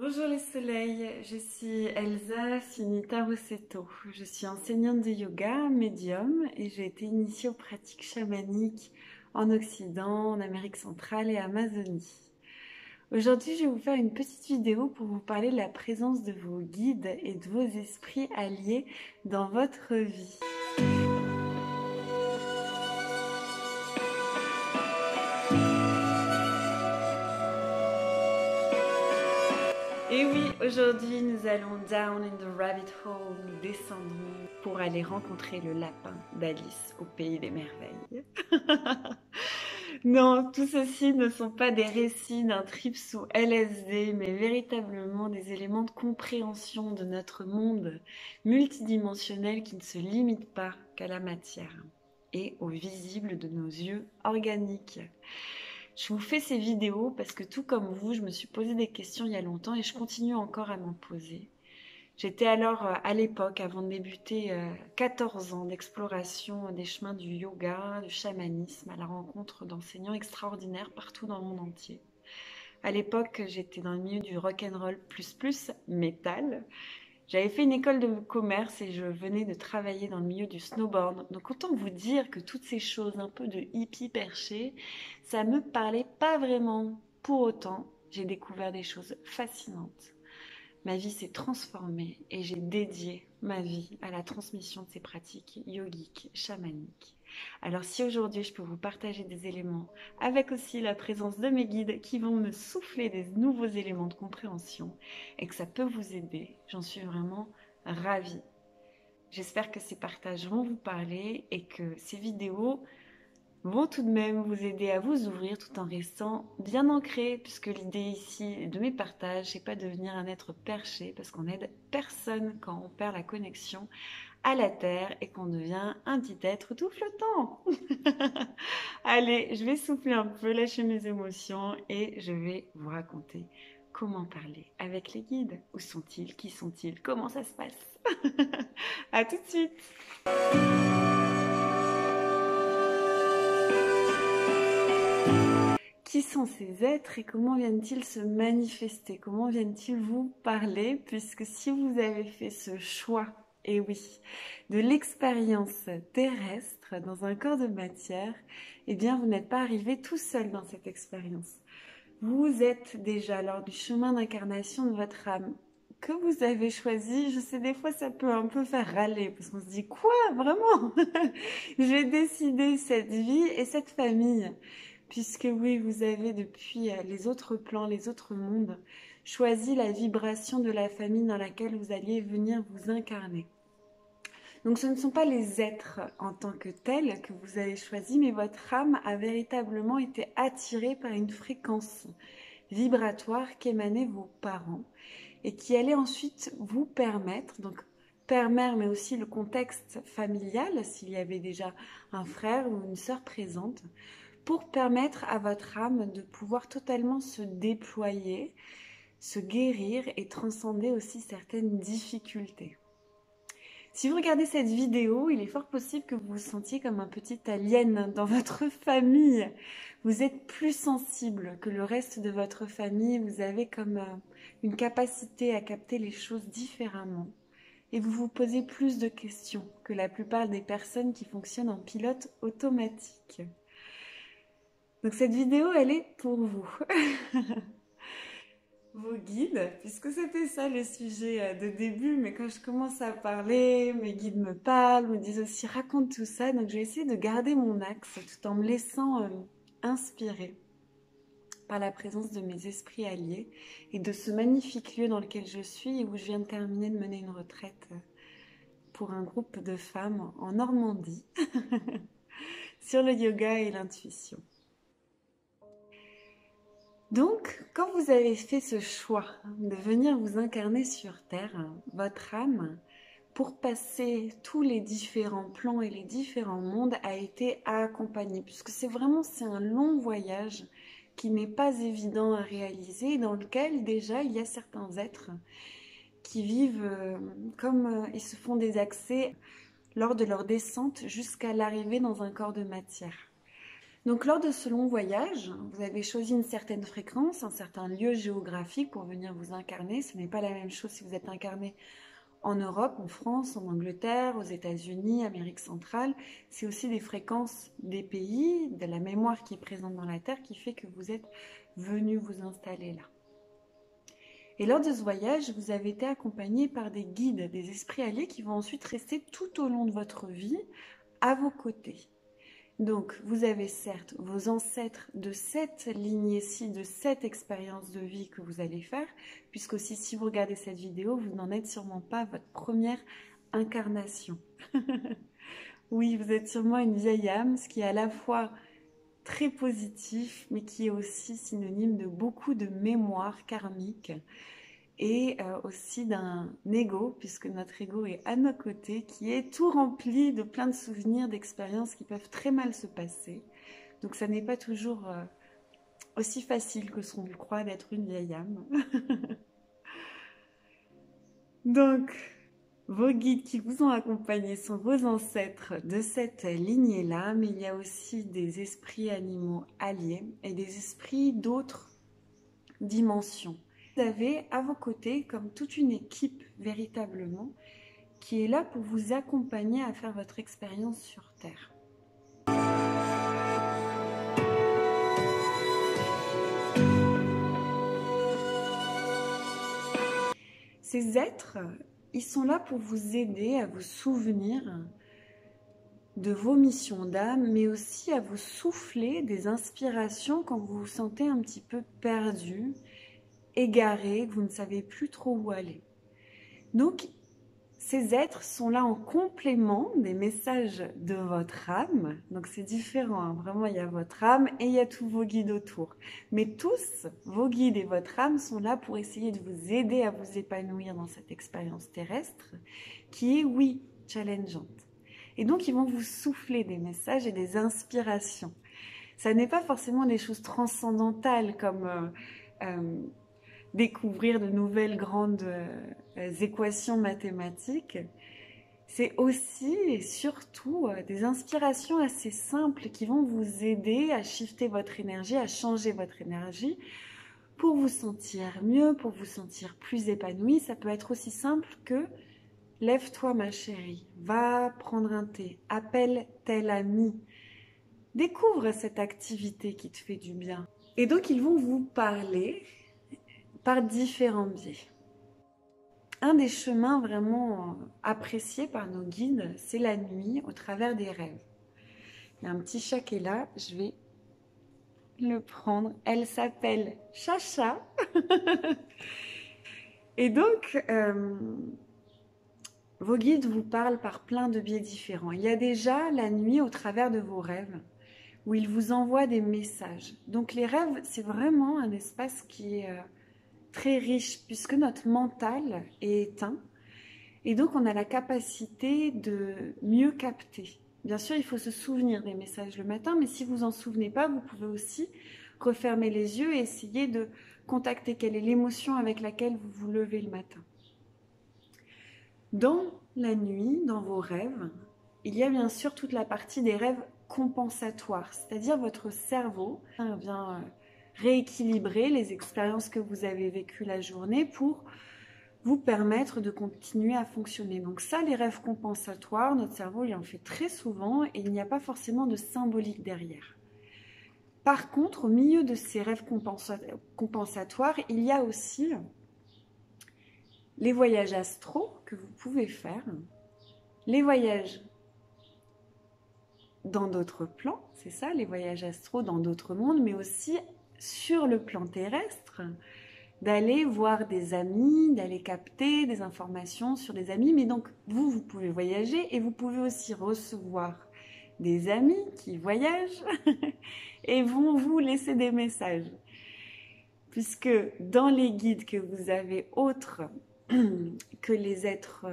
Bonjour les soleils, je suis Elsa Sunita Rossetto. Je suis enseignante de yoga, médium, et j'ai été initiée aux pratiques chamaniques en Occident, en Amérique centrale et Amazonie. Aujourd'hui, je vais vous faire une petite vidéo pour vous parler de la présence de vos guides et de vos esprits alliés dans votre vie. Et oui, aujourd'hui nous allons down in the rabbit hole, nous descendons pour aller rencontrer le lapin d'Alice au pays des merveilles. Non, tout ceci ne sont pas des récits d'un trip sous LSD, mais véritablement des éléments de compréhension de notre monde multidimensionnel qui ne se limite pas qu'à la matière et au visible de nos yeux organiques. Je vous fais ces vidéos parce que tout comme vous, je me suis posé des questions il y a longtemps et je continue encore à m'en poser. J'étais alors à l'époque, avant de débuter 14 ans d'exploration des chemins du yoga, du chamanisme, à la rencontre d'enseignants extraordinaires partout dans le monde entier. À l'époque, j'étais dans le milieu du rock'n'roll plus métal. J'avais fait une école de commerce et je venais de travailler dans le milieu du snowboard. Donc autant vous dire que toutes ces choses un peu de hippie perché, ça me parlait pas vraiment. Pour autant, j'ai découvert des choses fascinantes. Ma vie s'est transformée et j'ai dédié ma vie à la transmission de ces pratiques yogiques, chamaniques. Alors si aujourd'hui je peux vous partager des éléments avec aussi la présence de mes guides qui vont me souffler des nouveaux éléments de compréhension et que ça peut vous aider, j'en suis vraiment ravie. J'espère que ces partages vont vous parler et que ces vidéos vont tout de même vous aider à vous ouvrir tout en restant bien ancré, puisque l'idée ici de mes partages, c'est pas de devenir un être perché, parce qu'on n'aide personne quand on perd la connexion à la terre et qu'on devient un petit être tout flottant. Allez, je vais souffler un peu, lâcher mes émotions et je vais vous raconter comment parler avec les guides. Où sont-ils? Qui sont-ils? Comment ça se passe? À tout de suite. Qui sont ces êtres et comment viennent-ils se manifester? Comment viennent-ils vous parler? Puisque si vous avez fait ce choix, et oui, de l'expérience terrestre dans un corps de matière, eh bien vous n'êtes pas arrivé tout seul dans cette expérience. Vous êtes déjà lors du chemin d'incarnation de votre âme que vous avez choisi. Je sais, des fois ça peut un peu faire râler parce qu'on se dit quoi, vraiment? J'ai décidé cette vie et cette famille. Puisque oui, vous avez depuis les autres plans, les autres mondes, choisi la vibration de la famille dans laquelle vous alliez venir vous incarner. Donc ce ne sont pas les êtres en tant que tels que vous avez choisis, mais votre âme a véritablement été attirée par une fréquence vibratoire qu'émanaient vos parents et qui allait ensuite vous permettre, donc père-mère, mais aussi le contexte familial, s'il y avait déjà un frère ou une sœur présente, pour permettre à votre âme de pouvoir totalement se déployer, se guérir et transcender aussi certaines difficultés. Si vous regardez cette vidéo, il est fort possible que vous vous sentiez comme un petit alien dans votre famille. Vous êtes plus sensible que le reste de votre famille, vous avez comme une capacité à capter les choses différemment. Et vous vous posez plus de questions que la plupart des personnes qui fonctionnent en pilote automatique. Donc cette vidéo, elle est pour vous. Vos guides, puisque c'était ça le sujet de début, mais quand je commence à parler, mes guides me parlent, me disent aussi raconte tout ça, donc je vais essayer de garder mon axe tout en me laissant inspirer par la présence de mes esprits alliés et de ce magnifique lieu dans lequel je suis et où je viens de terminer de mener une retraite pour un groupe de femmes en Normandie sur le yoga et l'intuition. Donc, quand vous avez fait ce choix de venir vous incarner sur Terre, votre âme, pour passer tous les différents plans et les différents mondes, a été accompagnée. Puisque c'est un long voyage qui n'est pas évident à réaliser, dans lequel déjà il y a certains êtres qui vivent comme ils se font des accès lors de leur descente jusqu'à l'arrivée dans un corps de matière. Donc lors de ce long voyage, vous avez choisi une certaine fréquence, un certain lieu géographique pour venir vous incarner. Ce n'est pas la même chose si vous êtes incarné en Europe, en France, en Angleterre, aux États-Unis, Amérique centrale. C'est aussi des fréquences des pays, de la mémoire qui est présente dans la Terre qui fait que vous êtes venu vous installer là. Et lors de ce voyage, vous avez été accompagné par des guides, des esprits alliés qui vont ensuite rester tout au long de votre vie à vos côtés. Donc, vous avez certes vos ancêtres de cette lignée-ci, de cette expérience de vie que vous allez faire, puisque aussi si vous regardez cette vidéo, vous n'en êtes sûrement pas à votre première incarnation. Oui, vous êtes sûrement une vieille âme, ce qui est à la fois très positif, mais qui est aussi synonyme de beaucoup de mémoire karmique et aussi d'un ego, puisque notre ego est à nos côtés, qui est tout rempli de plein de souvenirs, d'expériences qui peuvent très mal se passer. Donc ça n'est pas toujours aussi facile que ce qu'on le croit d'être une vieille âme. Donc, vos guides qui vous ont accompagné sont vos ancêtres de cette lignée-là, mais il y a aussi des esprits animaux alliés et des esprits d'autres dimensions. Vous avez à vos côtés comme toute une équipe véritablement qui est là pour vous accompagner à faire votre expérience sur Terre. Ces êtres, ils sont là pour vous aider à vous souvenir de vos missions d'âme, mais aussi à vous souffler des inspirations quand vous vous sentez un petit peu perdu, égaré, que vous ne savez plus trop où aller. Donc, ces êtres sont là en complément des messages de votre âme. Donc, c'est différent, hein. Vraiment, il y a votre âme et il y a tous vos guides autour. Mais tous, vos guides et votre âme sont là pour essayer de vous aider à vous épanouir dans cette expérience terrestre qui est, oui, challengeante. Et donc, ils vont vous souffler des messages et des inspirations. Ça n'est pas forcément des choses transcendantales comme découvrir de nouvelles grandes équations mathématiques. C'est aussi et surtout des inspirations assez simples qui vont vous aider à shifter votre énergie, à changer votre énergie pour vous sentir mieux, pour vous sentir plus épanoui. Ça peut être aussi simple que « Lève-toi ma chérie, va prendre un thé, appelle tel ami, découvre cette activité qui te fait du bien. » Et donc ils vont vous parler par différents biais. Un des chemins vraiment appréciés par nos guides, c'est la nuit au travers des rêves. Il y a un petit chat qui est là, je vais le prendre. Elle s'appelle Chacha. Et donc, vos guides vous parlent par plein de biais différents. Il y a déjà la nuit au travers de vos rêves, où ils vous envoient des messages. Donc les rêves, c'est vraiment un espace qui est très riche puisque notre mental est éteint et donc on a la capacité de mieux capter. Bien sûr, il faut se souvenir des messages le matin, mais si vous en souvenez pas, vous pouvez aussi refermer les yeux et essayer de contacter quelle est l'émotion avec laquelle vous vous levez le matin. Dans la nuit, dans vos rêves, il y a bien sûr toute la partie des rêves compensatoires, c'est-à-dire votre cerveau vient rééquilibrer les expériences que vous avez vécues la journée pour vous permettre de continuer à fonctionner. Donc ça, les rêves compensatoires, notre cerveau il en fait très souvent et il n'y a pas forcément de symbolique derrière. Par contre, au milieu de ces rêves compensatoires, il y a aussi les voyages astraux que vous pouvez faire, les voyages dans d'autres plans, c'est ça, les voyages astraux dans d'autres mondes, mais aussi sur le plan terrestre, d'aller voir des amis, d'aller capter des informations sur des amis. Mais donc, vous pouvez voyager et vous pouvez aussi recevoir des amis qui voyagent et vont vous laisser des messages. Puisque dans les guides que vous avez autres que les êtres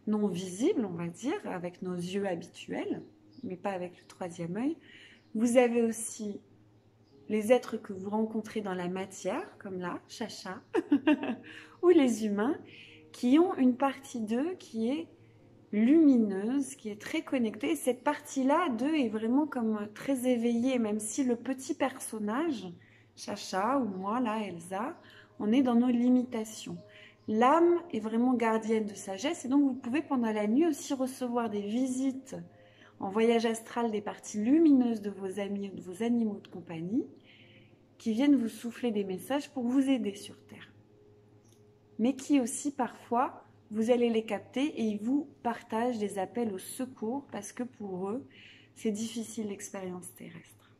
non visibles, on va dire, avec nos yeux habituels, mais pas avec le troisième œil, vous avez aussi les êtres que vous rencontrez dans la matière, comme là, Chacha, ou les humains, qui ont une partie d'eux qui est lumineuse, qui est très connectée. Et cette partie-là d'eux est vraiment comme très éveillée, même si le petit personnage, Chacha ou moi, là, Elsa, on est dans nos limitations. L'âme est vraiment gardienne de sagesse et donc vous pouvez pendant la nuit aussi recevoir des visites en voyage astral des parties lumineuses de vos amis ou de vos animaux de compagnie qui viennent vous souffler des messages pour vous aider sur Terre. Mais qui aussi parfois, vous allez les capter et ils vous partagent des appels au secours parce que pour eux, c'est difficile l'expérience terrestre.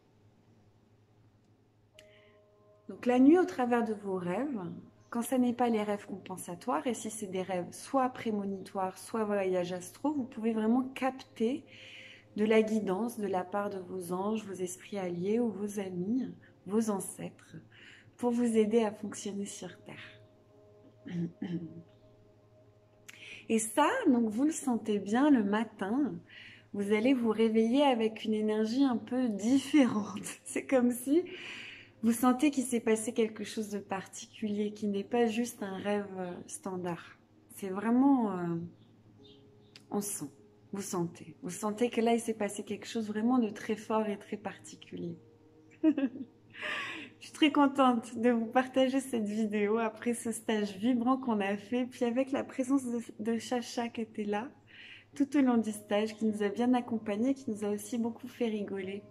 Donc la nuit au travers de vos rêves, quand ce n'est pas les rêves compensatoires, et si c'est des rêves soit prémonitoires, soit voyages astraux, vous pouvez vraiment capter de la guidance de la part de vos anges, vos esprits alliés ou vos amis, vos ancêtres, pour vous aider à fonctionner sur Terre. Et ça, donc vous le sentez bien le matin, vous allez vous réveiller avec une énergie un peu différente. C'est comme si vous sentez qu'il s'est passé quelque chose de particulier, qui n'est pas juste un rêve standard. C'est vraiment, on sent, vous sentez que là il s'est passé quelque chose vraiment de très fort et très particulier. Je suis très contente de vous partager cette vidéo après ce stage vibrant qu'on a fait, puis avec la présence de Chacha qui était là tout au long du stage, qui nous a bien accompagnés, qui nous a aussi beaucoup fait rigoler,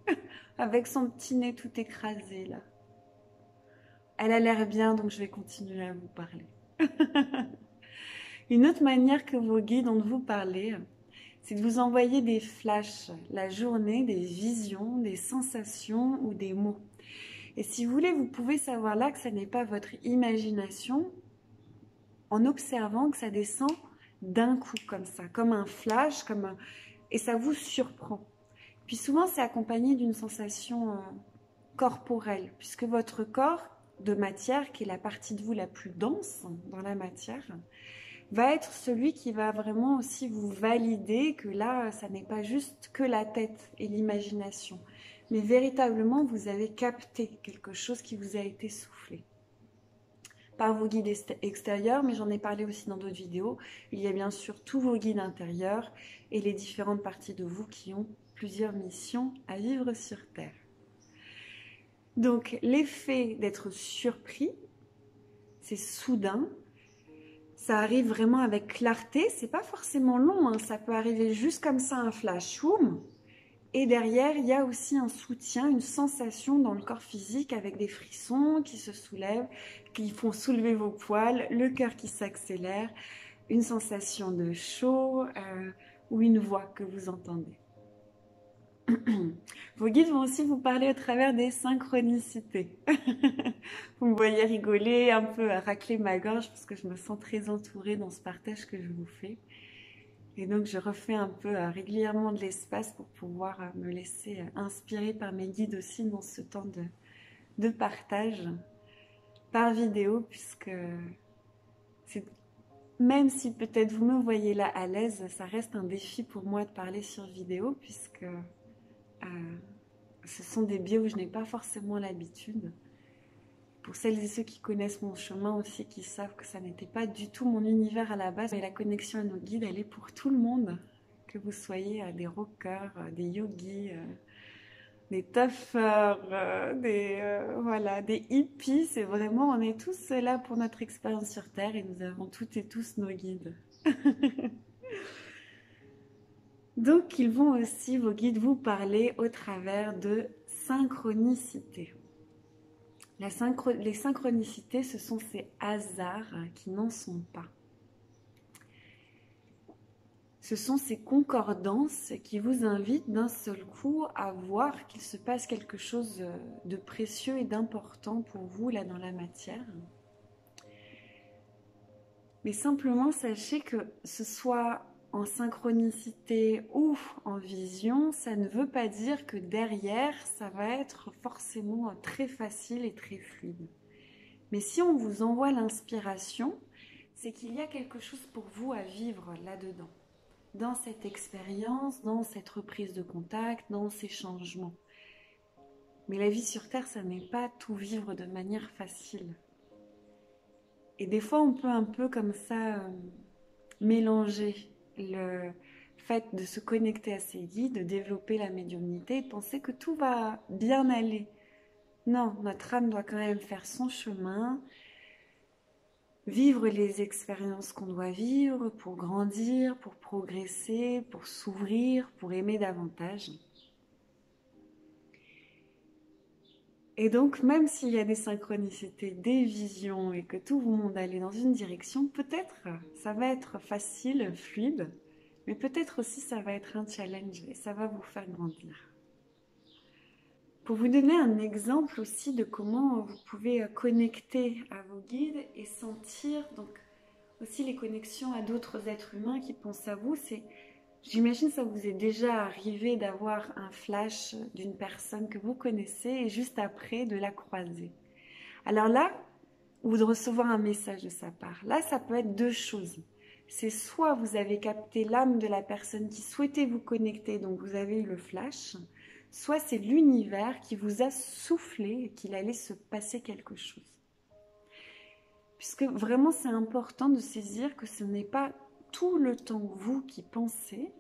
avec son petit nez tout écrasé là. Elle a l'air bien, donc je vais continuer à vous parler. Une autre manière que vos guides ont de vous parler, c'est de vous envoyer des flashs la journée, des visions, des sensations ou des mots. Et si vous voulez, vous pouvez savoir là que ça n'est pas votre imagination en observant que ça descend d'un coup comme ça, comme un flash, et ça vous surprend. Puis souvent, c'est accompagné d'une sensation corporelle, puisque votre corps de matière, qui est la partie de vous la plus dense dans la matière, va être celui qui va vraiment aussi vous valider que là, ça n'est pas juste que la tête et l'imagination, mais véritablement, vous avez capté quelque chose qui vous a été soufflé. Par vos guides extérieurs, mais j'en ai parlé aussi dans d'autres vidéos, il y a bien sûr tous vos guides intérieurs et les différentes parties de vous qui ont plusieurs missions à vivre sur Terre. Donc, l'effet d'être surpris, c'est soudain, ça arrive vraiment avec clarté, c'est pas forcément long, hein, ça peut arriver juste comme ça, un flash, boum. Et derrière, il y a aussi un soutien, une sensation dans le corps physique avec des frissons qui se soulèvent, qui font soulever vos poils, le cœur qui s'accélère, une sensation de chaud ou une voix que vous entendez. Vos guides vont aussi vous parler au travers des synchronicités. Vous me voyez rigoler, un peu racler ma gorge parce que je me sens très entourée dans ce partage que je vous fais. Et donc, je refais un peu régulièrement de l'espace pour pouvoir me laisser inspirer par mes guides aussi dans ce temps de partage par vidéo, puisque même si peut-être vous me voyez là à l'aise, ça reste un défi pour moi de parler sur vidéo, puisque ce sont des biais où je n'ai pas forcément l'habitude. Pour celles et ceux qui connaissent mon chemin aussi, qui savent que ça n'était pas du tout mon univers à la base, mais la connexion à nos guides, elle est pour tout le monde. Que vous soyez des rockers, des yogis, des toughers, voilà, des hippies, c'est vraiment, on est tous là pour notre expérience sur Terre et nous avons toutes et tous nos guides. Donc, ils vont aussi, vos guides, vous parler au travers de synchronicité. Les synchronicités, ce sont ces hasards qui n'en sont pas. Ce sont ces concordances qui vous invitent d'un seul coup à voir qu'il se passe quelque chose de précieux et d'important pour vous là dans la matière. Mais simplement sachez que ce soit en synchronicité ou en vision, ça ne veut pas dire que derrière, ça va être forcément très facile et très fluide. Mais si on vous envoie l'inspiration, c'est qu'il y a quelque chose pour vous à vivre là-dedans. Dans cette expérience, dans cette reprise de contact, dans ces changements. Mais la vie sur Terre, ça n'est pas tout vivre de manière facile. Et des fois, on peut un peu comme ça mélanger fait de se connecter à ses guides, de développer la médiumnité et de penser que tout va bien aller. Non, notre âme doit quand même faire son chemin, vivre les expériences qu'on doit vivre pour grandir, pour progresser, pour s'ouvrir, pour aimer davantage. Et donc, même s'il y a des synchronicités, des visions et que tout le monde allait dans une direction, peut-être ça va être facile, fluide, mais peut-être aussi ça va être un challenge et ça va vous faire grandir. Pour vous donner un exemple aussi de comment vous pouvez connecter à vos guides et sentir donc aussi les connexions à d'autres êtres humains qui pensent à vous, c'est, j'imagine ça vous est déjà arrivé d'avoir un flash d'une personne que vous connaissez et juste après de la croiser. Alors là, ou de recevoir un message de sa part. Là, ça peut être deux choses. C'est soit vous avez capté l'âme de la personne qui souhaitait vous connecter, donc vous avez eu le flash, soit c'est l'univers qui vous a soufflé qu'il allait se passer quelque chose. Puisque vraiment c'est important de saisir que ce n'est pas tout le temps vous qui pensez,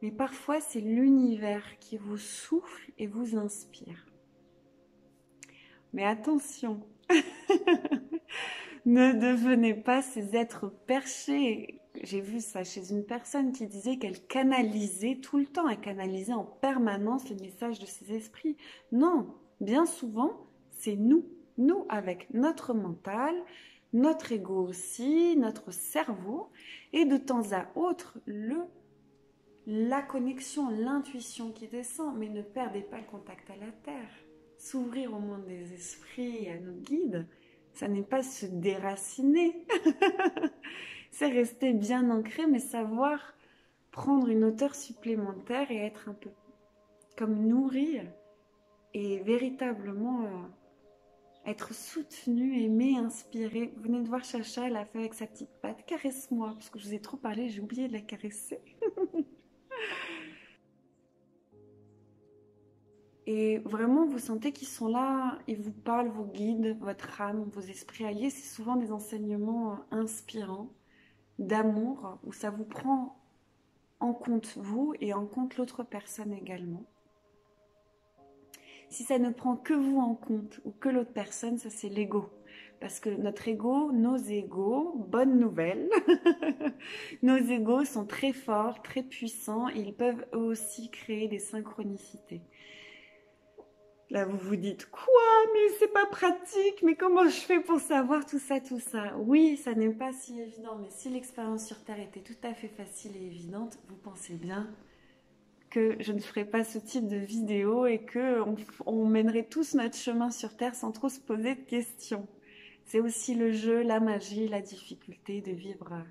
mais parfois c'est l'univers qui vous souffle et vous inspire. Mais attention, ne devenez pas ces êtres perchés. J'ai vu ça chez une personne qui disait qu'elle canalisait tout le temps, elle canalisait en permanence les messages de ses esprits. Non, bien souvent, c'est nous avec notre mental, notre ego aussi, notre cerveau, et de temps à autre, la connexion, l'intuition qui descend, mais ne perdez pas le contact à la terre. S'ouvrir au monde des esprits et à nos guides, ça n'est pas se déraciner, c'est rester bien ancré, mais savoir prendre une hauteur supplémentaire et être un peu comme nourri et véritablement être soutenu, aimé, inspiré. Vous venez de voir Chacha, elle a fait avec sa petite patte, caresse-moi, parce que je vous ai trop parlé, j'ai oublié de la caresser. Et vraiment, vous sentez qu'ils sont là, ils vous parlent, vos guides, votre âme, vos esprits alliés. C'est souvent des enseignements inspirants, d'amour, où ça vous prend en compte vous et en compte l'autre personne également. Si ça ne prend que vous en compte ou que l'autre personne, ça c'est l'ego. Parce que notre ego, nos égos, bonne nouvelle, nos égos sont très forts, très puissants et ils peuvent eux aussi créer des synchronicités. Là, vous vous dites, quoi? Mais c'est pas pratique, mais comment je fais pour savoir tout ça, tout ça? Oui, ça n'est pas si évident, mais si l'expérience sur Terre était tout à fait facile et évidente, vous pensez bien que je ne ferais pas ce type de vidéo et qu'on mènerait tous notre chemin sur Terre sans trop se poser de questions. C'est aussi le jeu, la magie, la difficulté de vivre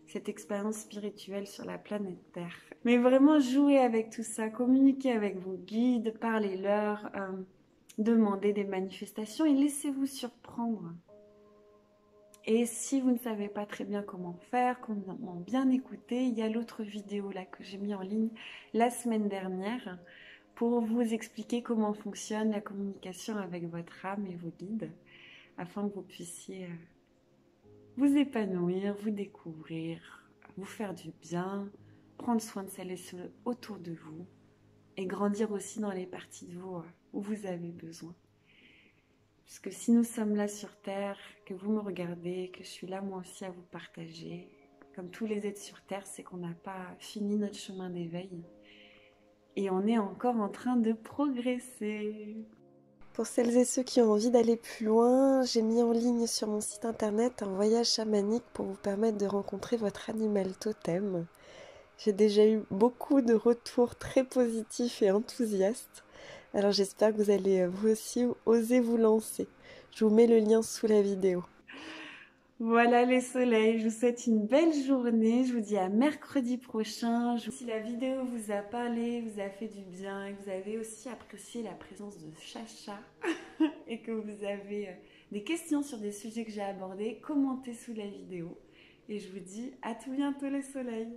cette expérience spirituelle sur la planète Terre. Mais vraiment jouez avec tout ça, communiquez avec vos guides, parlez-leur, demandez des manifestations et laissez-vous surprendre. Et si vous ne savez pas très bien comment faire, comment bien écouter, il y a l'autre vidéo là que j'ai mis en ligne la semaine dernière pour vous expliquer comment fonctionne la communication avec votre âme et vos guides afin que vous puissiez vous épanouir, vous découvrir, vous faire du bien, prendre soin de celles et ceux autour de vous et grandir aussi dans les parties de vous où vous avez besoin. Puisque si nous sommes là sur Terre, que vous me regardez, que je suis là moi aussi à vous partager, comme tous les êtres sur Terre, c'est qu'on n'a pas fini notre chemin d'éveil et on est encore en train de progresser. Pour celles et ceux qui ont envie d'aller plus loin, j'ai mis en ligne sur mon site internet un voyage chamanique pour vous permettre de rencontrer votre animal totem. J'ai déjà eu beaucoup de retours très positifs et enthousiastes. Alors j'espère que vous allez vous aussi oser vous lancer. Je vous mets le lien sous la vidéo. Voilà les soleils, je vous souhaite une belle journée, je vous dis à mercredi prochain. Si la vidéo vous a parlé, vous a fait du bien et que vous avez aussi apprécié la présence de Chacha et que vous avez des questions sur des sujets que j'ai abordés, commentez sous la vidéo. Et je vous dis à tout bientôt les soleils.